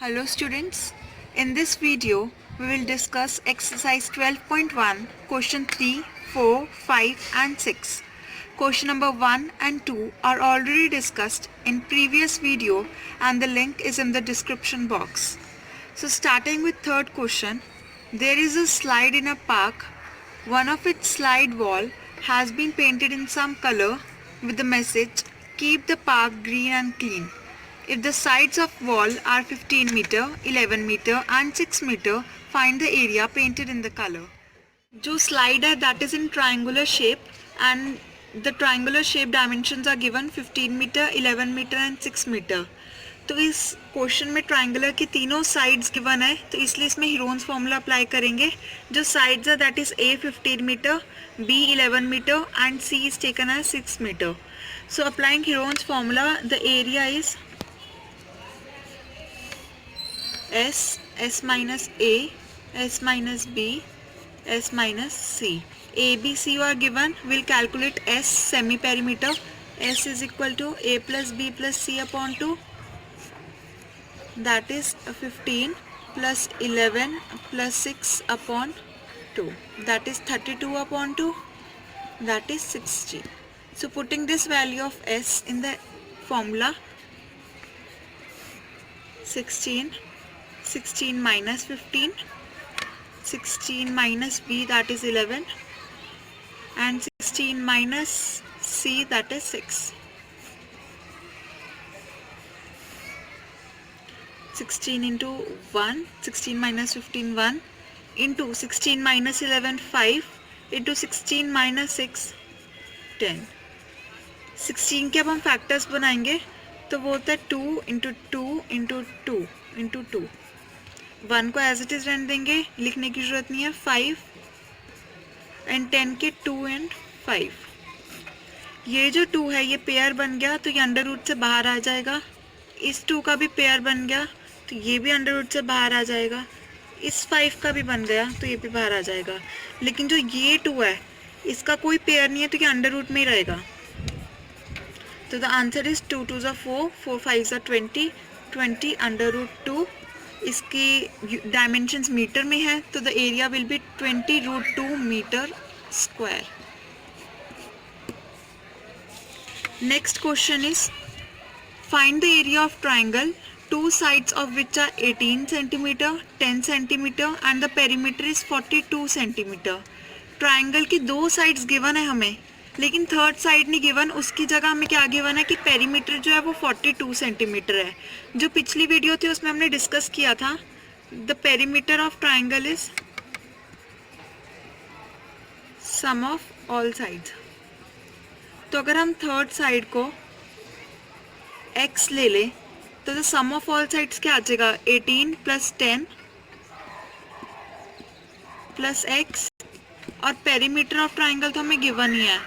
Hello students, in this video we will discuss exercise 12.1 question 3, 4, 5 and 6. Question number 1 and 2 are already discussed in previous video and the link is in the description box. So starting with third question, there is a slide in a park. One of its slide wall has been painted in some color with the message keep the park green and clean. If the sides of wall are 15 meter, 11 meter and 6 meter, find the area painted in the color. जो slide है that is in triangular shape and the triangular shape dimensions are given 15 meter, 11 meter and 6 meter. तो इस question में triangular की तीनों sides given है तो इसलिए इसमें हीरोन्स फॉर्मूला अप्लाई करेंगे. जो साइड्स है that is A 15 metre, B 11 metre and C is taken as 6 metre. So applying Heron's formula the area is S minus A, S minus B, S minus C. A, B, C are given. We'll calculate S semi-perimeter. S is equal to A plus B plus C upon 2. That is 15 plus 11 plus 6 upon 2. That is 32 upon 2. That is 60. So putting this value of S in the formula, 16 minus 15, 16 minus B that is 11 and 16 minus C that is 6. 16 into 1, 16 minus 15 1 into 16 minus 11 5 into 16 minus 6 10. 16 के अब हम factors बनाएंगे तो वो होता है 2 into 2 into 2 into 2. 1 को as it is रहने देंगे, लिखने की जरूरत नहीं है. 5 एंड 10 के 2 एंड 5. ये जो 2 है ये पेयर बन गया तो ये अंडर रूट से बाहर आ जाएगा. इस 2 का भी पेयर बन गया तो ये भी अंडर रूट से बाहर आ जाएगा. इस 5 का भी बन गया तो ये भी बाहर आ जाएगा. लेकिन जो ये 2 है इसका कोई पेयर नहीं है तो ये अंडर रूट में ही रहेगा. तो द आंसर इज 2 2 ज़ा 4, 4 5 ज़ा 20, 20 अंडर रूट 2. इसकी डायमेंशंस मीटर में है तो the area will be 20√2 metre square. Next question is find the area of triangle two sides of which are 18 centimeter, 10 centimeter and the perimeter is 42 centimeter. Triangle की दो sides given है हमें लेकिन third side नहीं given. उसकी जगह हमें क्या गिवन है कि पेरीमीटर जो है वो 42 सेंटीमीटर है. जो पिछली वीडियो थी उसमें हमने डिस्कस किया था the perimeter of triangle is sum of all sides. तो अगर हम थर्ड साइड को x ले लें तो the sum of all sides क्या आ जाएगा 18 प्लस 10 प्लस x और पेरीमीटर ऑफ ट्राइंगल तो हमें गिवन ही है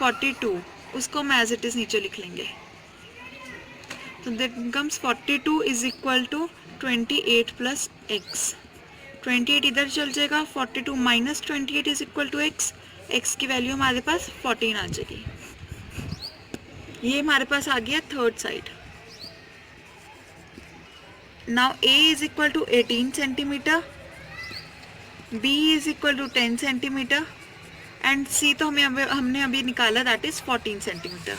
42. उसको हम एज इट इज नीचे लिख लेंगे. तो that becomes 42 is equal to 28 plus x. 28 इधर चल जाएगा. 42 minus 28 is equal to x. x की वैल्यू हमारे पास 14 आ जाएगी. ये हमारे पास आ गया third side. Now A is equal to 18 centimeter, B is equal to 10 centimeter and C तो हमने अभी निकाला that is 14 centimeter.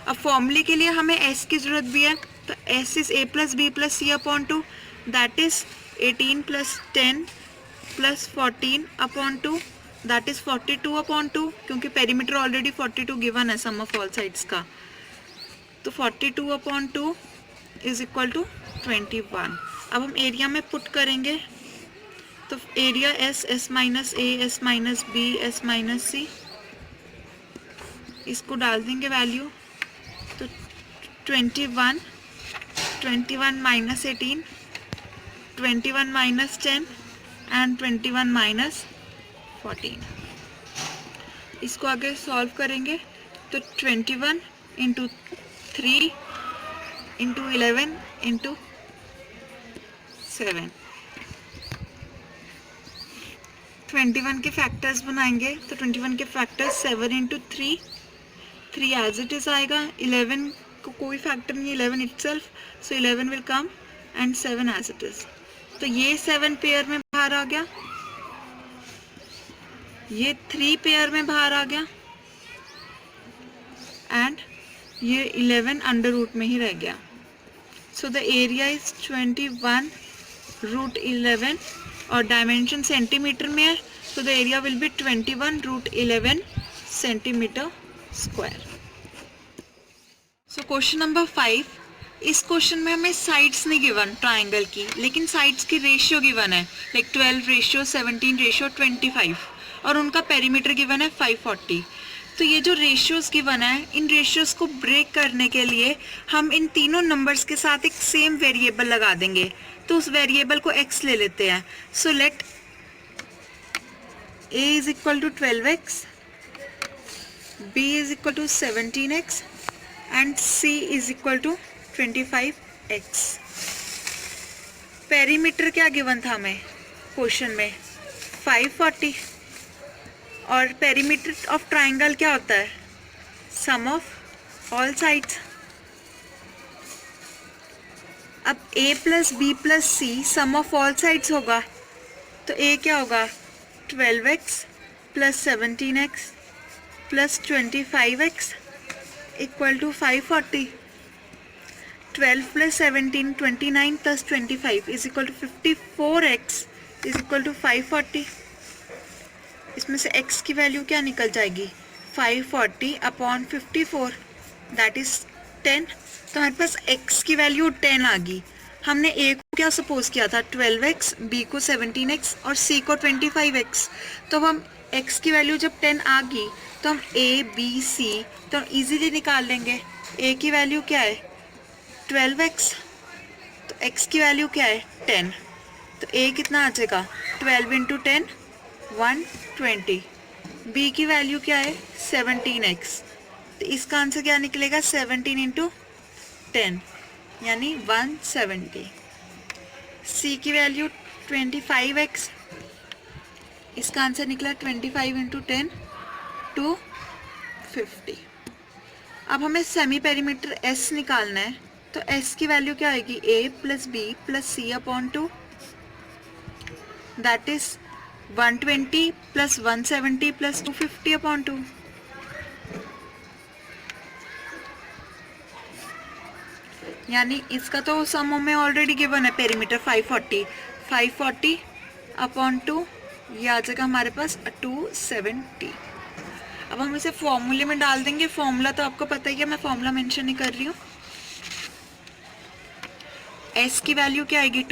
अब फॉर्मूले के लिए हमें S की ज़रूरत भी है तो S is A plus B plus C upon 2 that is 18 plus 10 plus 14 upon 2 that is 42 upon 2 क्योंकि पेरीमीटर ऑलरेडी 42 गिवन है सम ऑफ ऑल साइड्स का. तो 42 upon 2 इज इक्वल टू 21. अब हम एरिया में पुट करेंगे तो area S minus A, S minus B, S minus C इसको डाल देंगे वैल्यू तो 21 माइनस 18, 21 माइनस 10 एंड 21 माइनस 14. इसको आगे सॉल्व करेंगे तो 21 इंटू 3 इंटू 11 इंटू 7. 21 के फैक्टर्स बनाएंगे तो 21 के factors 7 into 3 as it is आएगा. 11 को कोई फैक्टर नहीं, 11 itself, so 11 will come and 7 as it is. तो ये 7 पेयर में बाहर आ गया, ये 3 पेयर में बाहर आ गया एंड ये 11 अंडर रूट में ही रह गया। सो द एरिया इज 21√11 और डायमेंशन सेंटीमीटर में है, तो the area will B 21√11 centimetre square. So question number 5, इस क्वेश्चन में हमें साइड्स नहीं गिवन ट्राइंगल की, लेकिन साइड्स की रेशियो गिवन है, लाइक 12:17:25 और उनका पेरीमीटर गिवन है 540। तो ये जो रेशियोज गिवन है, इन रेशियोज को ब्रेक करने के लिए हम इन तीनों नंबर्स के साथ एक सेम वेरिएबल लगा देंगे। तो उस वेरिएबल को x ले लेते हैं। So let a is equal to 12x, b is equal to 17x and c is equal to 25x। Perimeter क्या गिवन था हमें क्वेश्चन में? 540। और पेरीमीटर ऑफ ट्राइंगल क्या होता है? Sum of all sides. अब a plus B plus C sum of all sides होगा, तो a क्या होगा? 12x plus 17x plus 25x equal to 540। 12 plus 17 29 plus 25 is equal to 54x is equal to 540। इसमें से x की value क्या निकल जाएगी? 540 अपॉन 54 दैट इज 10। तो हमारे पास x की वैल्यू 10 आ गई। हमने a को क्या सपोज किया था? 12x, b को 17x और c को 25x। तो अब हम x की वैल्यू जब 10 आ गई तो हम a b c तो हम इजीली निकाल लेंगे। a की वैल्यू क्या है? 12x, तो x की वैल्यू क्या है? 10। तो a कितना आ जाएगा? 12 इंटू 10 120। b की वैल्यू क्या है? 17x, तो इसका आंसर क्या निकलेगा? 17 इंटू 10 यानी 170। c की वैल्यू 25x, इसका आंसर निकला 25 इंटू 10 250। अब हमें सेमी पेरीमीटर s निकालना है, तो s की वैल्यू क्या आएगी? a plus B plus C upon 2 that is 120 plus 170 plus 250 upon 2। यानी इसका तो सम में ऑलरेडी गिवन है पेरीमीटर 540 अपॉन 2, ये आ जाएगा हमारे पास 270। अब हम इसे फॉर्मूले में डाल देंगे। फॉर्मूला तो आपको पता ही है, मैं फॉर्मूला मेंशन नहीं कर रही हूँ। s की वैल्यू क्या आएगी?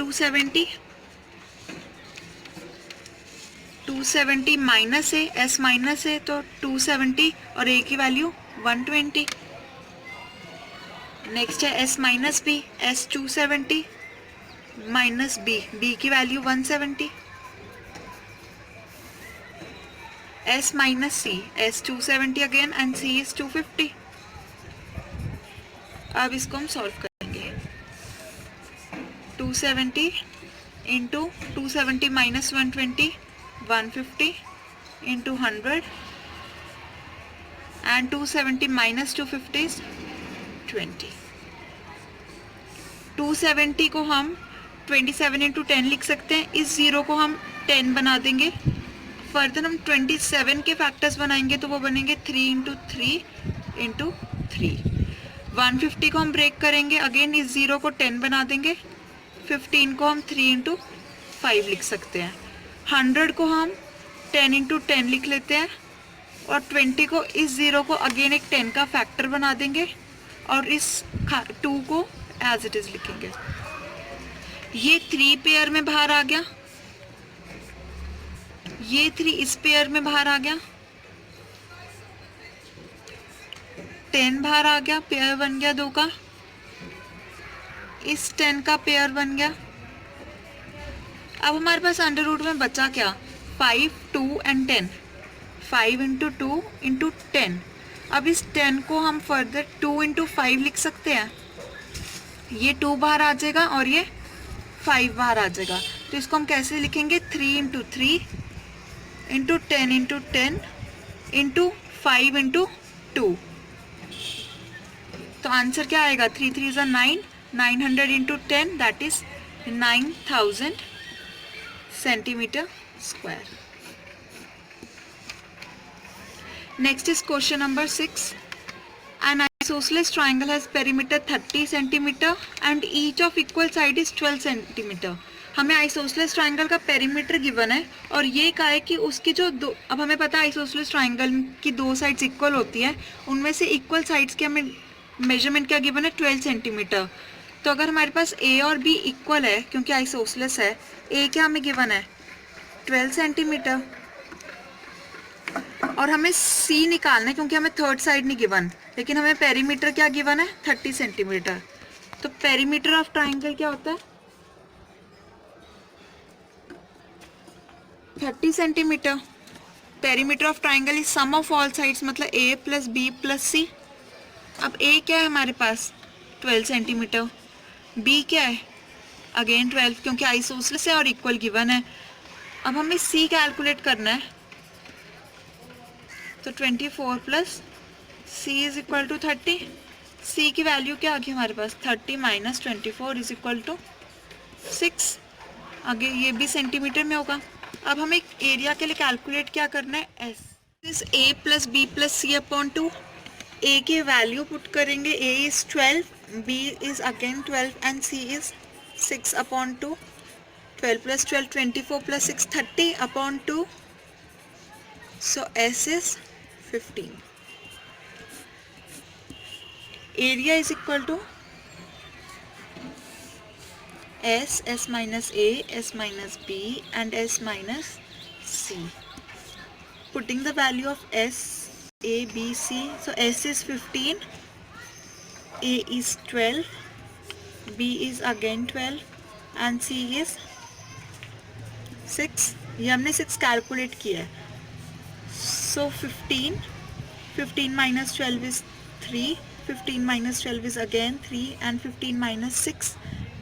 270 माइनस है, s माइनस है तो 270 और a की वैल्यू 120। नेक्स्ट है s minus B, s 270 minus b, b की value 170। s minus c, s 270 again and c is 250। अब इसको हम सॉल्व करेंगे। 270 into 270 minus 120 150 into 100 and 270 minus 250 is 20। 270 को हम 27 इंटू 10 लिख सकते हैं। इस ज़ीरो को हम 10 बना देंगे। फर्दर हम 27 के फैक्टर्स बनाएंगे तो वो बनेंगे 3 इंटू 3 इंटू 3। 150 को हम ब्रेक करेंगे, अगेन इस ज़ीरो को 10 बना देंगे। 15 को हम 3 इंटू 5 लिख सकते हैं। 100 को हम 10 इंटू 10 लिख लेते हैं और 20 को इस ज़ीरो को अगेन एक 10 का फैक्टर बना देंगे और इस 2 को एज इट इज़ लिखेंगे। ये 3 पेयर में बाहर आ गया, ये 3 इस पेयर में बाहर आ गया, 10 बाहर आ गया, पेयर बन गया 2 का, इस 10 का पेयर बन गया। अब हमारे पास अंडर रूट में बचा क्या? 5, 2 एंड 10। 5 into 2 into 10। अब इस 10 को हम फर्दर 2 इंटू 5 लिख सकते हैं। ये 2 बाहर आ जाएगा और ये 5 बाहर आ जाएगा। तो इसको हम कैसे लिखेंगे? 3 into 3 into 10 into 10 into 5 into 2। तो आंसर क्या आएगा? 3 3 9, 900 into 10 that is 9000 centimeter square. Next is question number 6. An isosceles triangle has perimeter 30 centimeter and each of equal side is 12 centimeter. हमें आइसोसेलेस ट्राइंगल का पेरीमीटर गिवन है और ये कहा है कि उसकी जो दो, अब हमें पता है आइसोसेलेस ट्राइंगल की दो साइड्स इक्वल होती है, उनमें से इक्वल साइड्स की हमें मेजरमेंट क्या गिवन है 12 सेंटीमीटर. तो अगर हमारे पास ए और बी इक्वल है क्योंकि आइसोसेलेस है, ए क्या हमें गिवन है 12 सेंटीमीटर और हमें सी निकालना है क्योंकि हमें थर्ड साइड नहीं गिवन, लेकिन हमें पेरीमीटर क्या गिवन है 30 सेंटीमीटर. तो पेरीमीटर ऑफ ट्राइंगल क्या होता है 30 centimetre. Perimeter of triangle is sum of all sides, मतलब A plus B plus C. अब ए क्या है हमारे पास 12 सेंटीमीटर, बी क्या है अगेन 12 क्योंकि आइसोसेलेस है और इक्वल गिवन है. अब हमें सी कैलकुलेट करना है, तो 24 plus C is equal to 30. C की वैल्यू क्या आ गई हमारे पास 30 माइनस 24 इज इक्वल टू 6. आगे ये भी सेंटीमीटर में होगा. अब हमें एरिया के लिए कैलकुलेट क्या करना है S is A plus B plus C upon 2. A की वैल्यू पुट करेंगे, A is 12, B is again 12 and C is 6 upon 2. 12 plus 12 24 plus 6 30 upon 2. So S is 15. Area is equal to S minus A, S minus B and S minus C. Putting the value of S, A, B, C. So S is 15, A is 12, B is again 12 and C is 6. ये हमने 6 calculate किया है. So 15 minus 12 is 3, 15 minus 12 is again 3 and 15 minus 6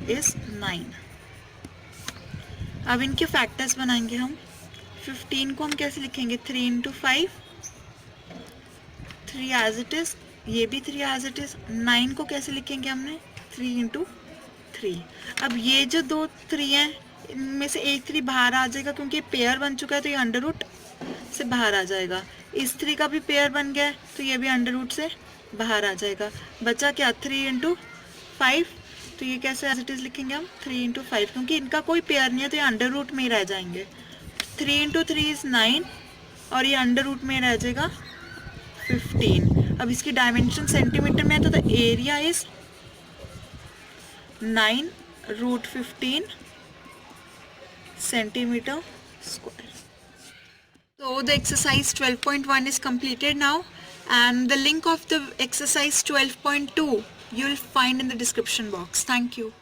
is 9. अब इनके factors बनाएंगे हम. 15 को हम कैसे लिखेंगे 3 into 5, 3 as it is, ये भी 3 as it is. 9 को कैसे लिखेंगे हमने 3 into 3. अब ये जो दो 3 हैं इनमें से एक 3 बाहर आ जाएगा क्योंकि ये पेयर बन चुका है, तो ये अंडर रूट से बाहर आ जाएगा. इस 3 का भी पेयर बन गया है तो ये भी अंडर रूट से बाहर आ जाएगा. बचा क्या 3 into 5, तो ये कैसे एज इट इज लिखेंगे हम 3 into 5 क्योंकि इनका कोई पेयर नहीं है तो ये अंडर रूट में ही रह जाएंगे. 3 into 3 इज 9 और ये अंडर रूट में रह जाएगा 15. अब इसकी डायमेंशन सेंटीमीटर में है तो the area is 9 root 15 centimeter square. So the exercise 12.1 is completed now, and the link of the exercise 12.2 you will find in the description box. Thank you.